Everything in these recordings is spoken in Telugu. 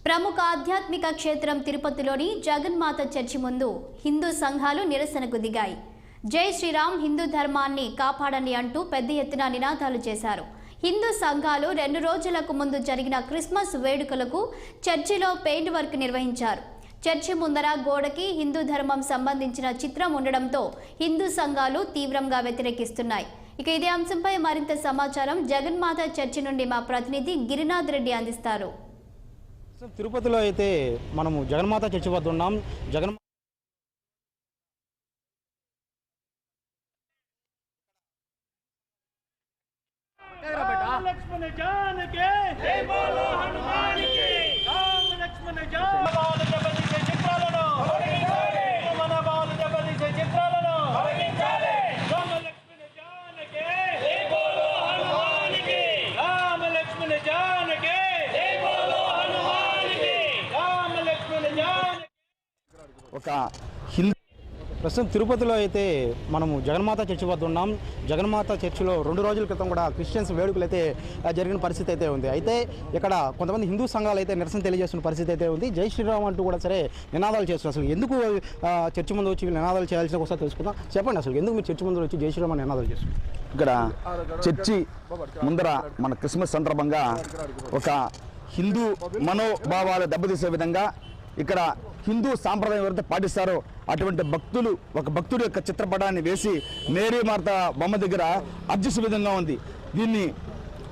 ప్రముఖ ఆధ్యాత్మిక క్షేత్రం తిరుపతిలోని జగన్మాత చర్చి ముందు హిందూ సంఘాలు నిరసనకు దిగాయి. జై శ్రీరామ్, హిందూ ధర్మాన్ని కాపాడండి అంటూ పెద్ద ఎత్తున నినాదాలు చేశారు. హిందూ సంఘాలు 2 రోజులకు ముందు జరిగిన క్రిస్మస్ వేడుకలకు చర్చిలో పెయింట్ వర్క్ నిర్వహించారు. చర్చి ముందర గోడకి హిందూ ధర్మం సంబంధించిన చిత్రం ఉండడంతో హిందూ సంఘాలు తీవ్రంగా వ్యతిరేకిస్తున్నాయి. ఇక ఇదే అంశంపై మరింత సమాచారం జగన్మాత చర్చి నుండి మా ప్రతినిధి గిరినాథ్ రెడ్డి అందిస్తారు. తిరుపతిలో అయితే మనము జగన్మాత చర్చి వద్ద ఉన్నాం. लक्ष्मण जान के जय बोलो हनुमान की राम लक्ष्मण जान बाल जबदी से चित्राలను హరించాలి మన బాల జబది से చిత్రాలను హరించాలి రామ లక్ష్మణ జాన్ के జై బోలో హనుమాన్ की రామ లక్ష్మణ జాన్ के జై బోలో హనుమాన్ की రామ లక్ష్మణ జాన్ ఒక హిందూ ప్రస్తుతం తిరుపతిలో అయితే మనము జగన్మాత చర్చి వద్ద ఉన్నాం. జగన్మాత చర్చిలో 2 రోజుల క్రితం కూడా క్రిస్టియన్స్ వేడుకలు అయితే జరిగిన పరిస్థితి అయితే ఉంది. అయితే ఇక్కడ కొంతమంది హిందూ సంఘాలు అయితే నిరసన తెలియజేస్తున్న పరిస్థితి అయితే ఉంది. జై శ్రీరామ్ అంటూ కూడా సరే నినాదాలు చేస్తున్నారు. అసలు ఎందుకు చర్చి ముందు వచ్చి నినాదాలు చేయాల్సిన ఒకసారి తెలుసుకుందాం. చెప్పండి, అసలు ఎందుకు మీరు చర్చి ముందు వచ్చి జై శ్రీరామ్ అని నినాదాలు చేస్తున్నారు? ఇక్కడ చర్చి ముందర మన క్రిస్మస్ సందర్భంగా ఒక హిందూ మనోభావాలు దెబ్బతీసే విధంగా ఇక్కడ హిందూ సాంప్రదాయం ఎవరైతే పాటిస్తారో అటువంటి భక్తులు ఒక భక్తుడి యొక్క చిత్రపటాన్ని వేసి మేరీ మాత బొమ్మ దగ్గర అర్జించే విధంగా ఉంది. దీన్ని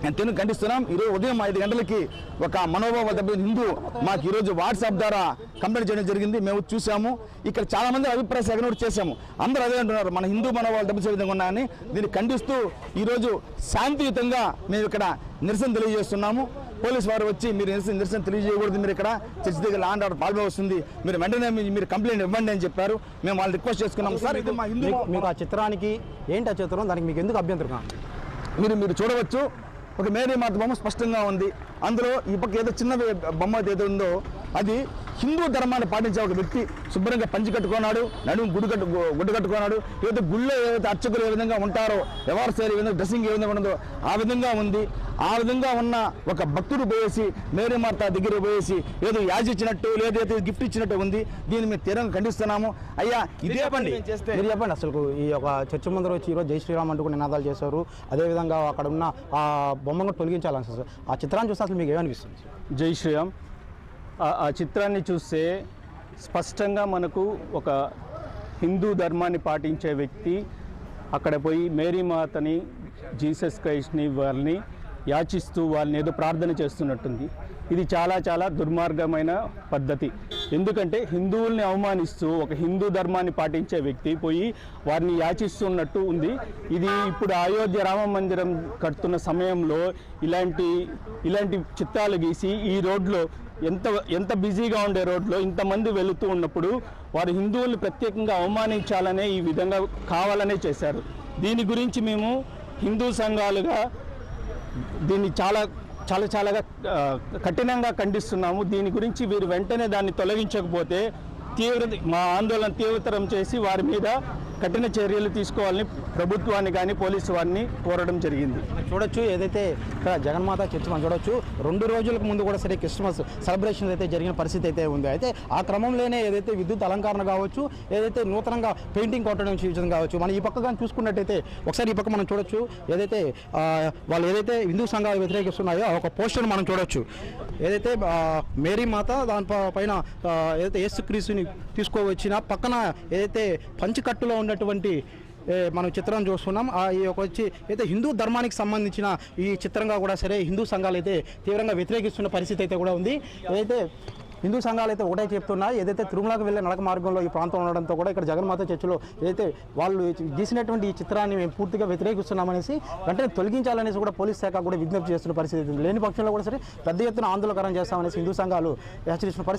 నేను ఖండిస్తున్నాం. ఈరోజు ఉదయం 5 గంటలకి ఒక మనోభావ దెబ్బతిన హిందూ మాకు ఈరోజు వాట్సాప్ ద్వారా కంప్లైంట్ చేయడం జరిగింది. మేము చూసాము. ఇక్కడ చాలా మంది అభిప్రాయ సేకరణ కూడా చేశాము. అందరూ అదే అంటున్నారు, మన హిందూ మనోభావాలు దెబ్బతీసే విధంగా ఉన్నాయని. దీన్ని ఖండిస్తూ ఈరోజు శాంతియుతంగా మేము ఇక్కడ నిరసన తెలియజేస్తున్నాము. పోలీసు వారు వచ్చి మీరు నిరసన తెలియజేయకూడదు, మీరు ఇక్కడ చర్చి దగ్గర ల్యాండ్ ఆర్డర్ ప్రాబ్లం వస్తుంది, మీరు వెంటనే మీరు కంప్లైంట్ ఇవ్వండి అని చెప్పారు. మేము వాళ్ళు రిక్వెస్ట్ చేసుకున్నాం. సార్ ఇది మా హిందూ మీకు ఆ చిత్రానికి ఏంటి ఆ చిత్రం, దానికి మీకు ఎందుకు అభ్యంతరం? మీరు చూడవచ్చు, ఒక మేరీ మాత బొమ్మ స్పష్టంగా ఉంది. అందులో ఈ పక్క ఏదో చిన్న బొమ్మ ఏదో ఉందో అది హిందూ ధర్మాన్ని పాటించే ఒక వ్యక్తి శుభ్రంగా పంచి కట్టుకున్నాడు, నడుము గుడ్డు కట్టుకున్నాడు. ఏదైతే గుళ్ళో ఏదైతే అర్చకులు ఏ విధంగా ఉంటారో, ఎవరు సేర్ ఏ విధంగా డ్రెస్సింగ్ ఏ విధంగా ఉండదో ఆ విధంగా ఉంది. ఆ విధంగా ఉన్న ఒక భక్తుడు పోయేసి మేరీ మాత దగ్గర పోయేసి ఏదో యాజిచ్చినట్టు లేదైతే గిఫ్ట్ ఇచ్చినట్టు ఉంది. దీన్ని మేము తీవ్రంగా ఖండిస్తున్నాము. అయ్యా ఇదే చెప్పండి, మీరు చెప్పండి, అసలు ఈ యొక్క చర్చ ముందర వచ్చి ఈరోజు జై శ్రీరామ్ అంటూ కూడా నినాదాలు చేశారు. అదేవిధంగా అక్కడ ఉన్న ఆ బొమ్మను తొలగించాలని సార్, ఆ చిత్రాన్ని చూస్తే అసలు మీకు ఏమనిపిస్తుంది? జై శ్రీరామ్ ఆ చిత్రాన్ని చూస్తే స్పష్టంగా మనకు ఒక హిందూ ధర్మాన్ని పాటించే వ్యక్తి అక్కడ పోయి మేరీ మాతని, జీసస్ క్రైస్ట్ని వాళ్ళని యాచిస్తూ వాళ్ళని ఏదో ప్రార్థన చేస్తున్నట్టుంది. ఇది చాలా చాలా దుర్మార్గమైన పద్ధతి. ఎందుకంటే హిందువుల్ని అవమానిస్తూ ఒక హిందూ ధర్మాన్ని పాటించే వ్యక్తి పోయి వారిని యాచిస్తున్నట్టు ఉంది. ఇది ఇప్పుడు అయోధ్య రామ మందిరం కడుతున్న సమయంలో ఇలాంటి చిత్రాలు గీసి ఈ రోడ్లో ఎంత బిజీగా ఉండే రోడ్లో ఇంతమంది వెళుతూ ఉన్నప్పుడు వారు హిందువుల్ని ప్రత్యేకంగా అవమానించాలనే ఈ విధంగా కావాలనే చేశారు. దీని గురించి మేము హిందూ సంఘాలుగా దీన్ని చాలా కఠినంగా ఖండిస్తున్నాము. దీని గురించి వీరు వెంటనే దాన్ని తొలగించకపోతే మా ఆందోళన తీవ్రతరం చేసి వారి మీద కఠిన చర్యలు తీసుకోవాలని ప్రభుత్వాన్ని కానీ పోలీసు వారిని కోరడం జరిగింది. చూడొచ్చు, ఏదైతే ఇక్కడ జగన్మాత చర్చి మనం చూడొచ్చు, 2 రోజులకు ముందు కూడా సరే క్రిస్మస్ సెలబ్రేషన్ అయితే జరిగిన పరిస్థితి అయితే ఉంది. అయితే ఆ క్రమంలోనే ఏదైతే విద్యుత్ అలంకరణ కావచ్చు, ఏదైతే నూతనంగా పెయింటింగ్ కొట్టడం చేయడం కావచ్చు, మనం ఈ పక్క కానీ చూసుకున్నట్టయితే ఒకసారి ఈ పక్క మనం చూడొచ్చు, ఏదైతే వాళ్ళు ఏదైతే హిందూ సంఘాలు వ్యతిరేకిస్తున్నాయో ఒక పోస్టర్ మనం చూడొచ్చు. ఏదైతే మేరీ మాత దానిపైన ఏదైతే యేసుక్రీస్తుని తీసుకోవచ్చిన పక్కన ఏదైతే పంచకట్టులో ఉన్నటువంటి మనం చిత్రం చూస్తున్నాం. ఈ యొక్క వచ్చి అయితే హిందూ ధర్మానికి సంబంధించిన ఈ చిత్రంగా కూడా సరే హిందూ సంఘాలు అయితే తీవ్రంగా వ్యతిరేకిస్తున్న పరిస్థితి అయితే కూడా ఉంది. ఏదైతే హిందూ సంఘాలు అయితే ఒకటే చెప్తున్నాయి, ఏదైతే తిరుమలకు వెళ్ళే నడక మార్గంలో ఈ ప్రాంతం ఉండడంతో కూడా ఇక్కడ జగన్మాత చర్చిలో ఏదైతే వాళ్ళు గీసినటువంటి ఈ చిత్రాన్ని మేము పూర్తిగా వ్యతిరేకిస్తున్నామనేసి వెంటనే తొలగించాలనేసి కూడా పోలీస్ శాఖ కూడా విజ్ఞప్తి చేస్తున్న పరిస్థితి ఉంది. లేని పక్షంలో కూడా సరే పెద్ద ఎత్తున ఆందోళనకరం చేస్తామనేసి హిందూ సంఘాలు హెచ్చరిస్తున్న పరిస్థితి.